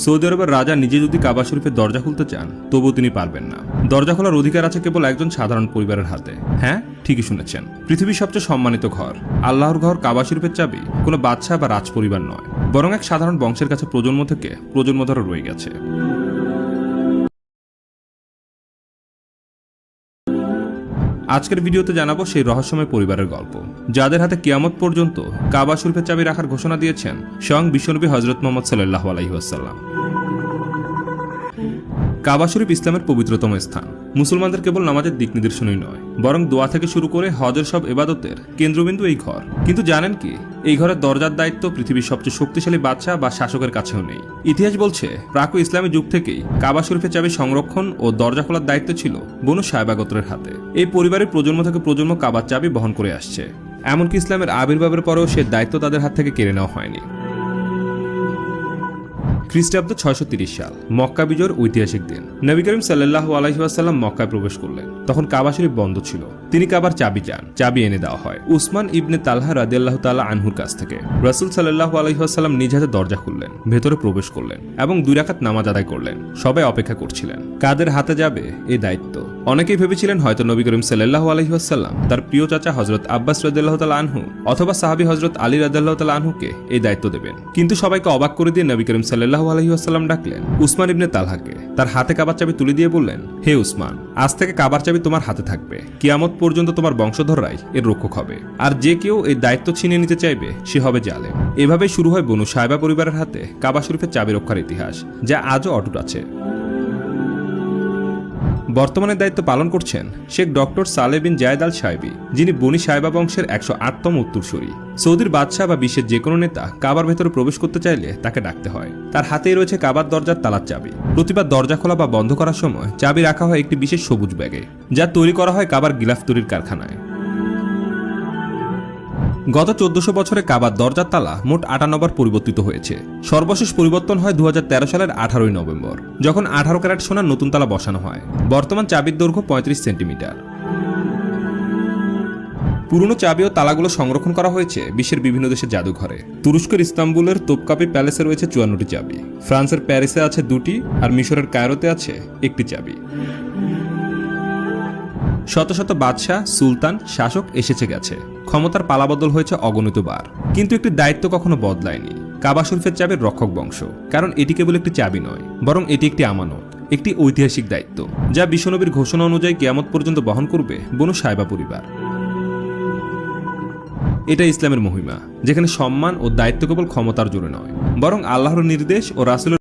Saudi আরবের রাজা নিজে যদি কাবা শরীফের দরজা খুলতে চান তবুও তিনি পারবেন না। দরজা খোলার অধিকার আছে কেবল একজন সাধারণ পরিবারের হাতে। হ্যাঁ, ঠিকই শুনেছেন, পৃথিবীর সবচেয়ে সম্মানিত ঘর আল্লাহর ঘর কাবা শরীফের চাবি কোনো বাদশাহ বা রাজ পরিবার নয়, বরং এক সাধারণ বংশের কাছে প্রজন্ম থেকে প্রজন্ম ধরে রয়ে গেছে। আজকের ভিডিওতে জানাবো সেই রহস্যময় পরিবারের গল্প, যাদের হাতে কিয়ামত পর্যন্ত কাবা শরীফের চাবি রাখার ঘোষণা দিয়েছেন স্বয়ং বিশ্বনবী হযরত মুহাম্মদ সাল্লাল্লাহু আলাইহি ওয়াসাল্লাম। কাবা শরীফ ইসলামের পবিত্রতম স্থান। মুসলমানদের কেবল নামাজের দিক নির্দেশনই নয়, বরং দোয়া থেকে শুরু করে হজের সব ইবাদতের কেন্দ্রবিন্দু এই ঘর। কিন্তু জানেন কি, এই ঘরের দরজার দায়িত্ব পৃথিবীর সবচেয়ে শক্তিশালী বাদশা বা শাসকের কাছেও নেই। ইতিহাস বলছে প্রাক ইসলামী যুগ থেকেই কাবা শরীফের চাবি সংরক্ষণ ও দরজা খোলার দায়িত্ব ছিল বনু সায়বা গোত্রের হাতে। এই পরিবারের প্রজন্ম থেকে প্রজন্ম কাবার চাবি বহন করে আসছে, এমনকি ইসলামের আবির্ভাবের পরেও সে দায়িত্ব তাদের হাত থেকে কেড়ে নেওয়া হয়নি। খ্রিস্টাব্দ 630 সাল, মক্কা বিজয়ের ঐতিহাসিক দিন। নবী করিম সাল্লাল্লাহু আলাইহি ওয়াসাল্লাম মক্কায় প্রবেশ করলেন। তখন কাবা শরীফ বন্ধ ছিল। তিনি কাবার চাবি চান, চাবি এনে দেওয়া হয় উসমান ইবনে তালহা রাদিয়াল্লাহু তাআলা আনহুর কাছ থেকে। রাসূল সাল্লাল্লাহু আলাইহি ওয়াসাল্লাম নিজ হাতে দরজা খুললেন, ভেতরে প্রবেশ করলেন এবং 2 রাকাত নামাজ আদায় করলেন। সবাই অপেক্ষা করছিলেন কাদের হাতে যাবে এই দায়িত্ব। অনেকেই ভেবেছিলেন হয়তো নবী করিম সাল্লাল্লাহু আলাইহি ওয়াসাল্লাম তার প্রিয় চাচা হযরত আব্বাস রাদিয়াল্লাহু তাআলা আনহু অথবা সাহাবী হযরত আলী রাদিয়াল্লাহু তাআলা আনহুকে এই দায়িত্ব দেবেন। কিন্তু সবাইকে অবাক করে দিয়ে নবী করিম সাল্লাল্লাহু আলাইহি ওয়াসাল্লাম ডাকলেন উসমান ইবনে তালহাকে। তার হাতে কাবার চাবি তুলে দিয়ে বললেন, হে উসমান, আজ থেকে কাবার চাবি তোমার হাতে থাকবে। কিয়ামত পর্যন্ত তোমার বংশধররাই এর রক্ষক হবে, আর যে কেউ এই দায়িত্ব ছিনিয়ে নিতে চাইবে সে হবে জালেম। এভাবেই শুরু হয় বনু সায়বা পরিবারের হাতে কাবা শরীফের চাবি রক্ষার ইতিহাস, যা আজও অটুট আছে। বর্তমানে দায়িত্ব পালন করছেন শেখ ডক্টর সালেহ বিন জায়েদ আল সাহেবী, যিনি বনি সায়বা বংশের 108তম উত্তরসূরি। সৌদির বাদশাহ বা বিশ্বের যে কোনো নেতা কাবার ভেতরে প্রবেশ করতে চাইলে তাকে ডাকতে হয়। তার হাতেই রয়েছে কাবার দরজার তালার চাবি। প্রতিবার দরজা খোলা বা বন্ধ করার সময় চাবি রাখা হয় একটি বিশেষ সবুজ ব্যাগে, যা তৈরি করা হয় কাবার গিলাফ তৈরির কারখানায়। গত 1400 বছরে কাবার দরজার তালা মোট 58 বার পরিবর্তিত হয়েছে। সর্বশেষ পরিবর্তন হয় 2013 সালের 18 নভেম্বর, যখন 18 ক্যারেট সোনার নতুন তালা বসানো হয়। বর্তমান চাবির দৈর্ঘ্য 35 সেন্টিমিটার। পুরনো চাবি ও তালাগুলো সংরক্ষণ করা হয়েছে বিশ্বের বিভিন্ন দেশের জাদুঘরে। তুরস্কের ইস্তাম্বুলের তোপকাপি প্যালেসে রয়েছে 54টি চাবি, ফ্রান্সের প্যারিসে আছে 2টি, আর মিশরের কায়রোতে আছে 1টি চাবি। শত শত বাদশাহ, সুলতান, শাসক এসেছে গেছে, ক্ষমতার পালাবদল হয়েছে অগণিত বার, কিন্তু একটি দায়িত্ব কখনো বদলায়নি, কাবা শরীফের চাবির রক্ষক বংশ। কারণ এটি কেবল একটি চাবি নয়, বরং এটি একটি আমানত, একটি ঐতিহাসিক দায়িত্ব, যা বিশ্বনবীর ঘোষণা অনুযায়ী কিয়ামত পর্যন্ত বহন করবে বনু সায়বা পরিবার। এটা ইসলামের মহিমা, যেখানে সম্মান ও দায়িত্ব কেবল ক্ষমতার জোরে নয়, বরং আল্লাহর নির্দেশ ও রাসূলের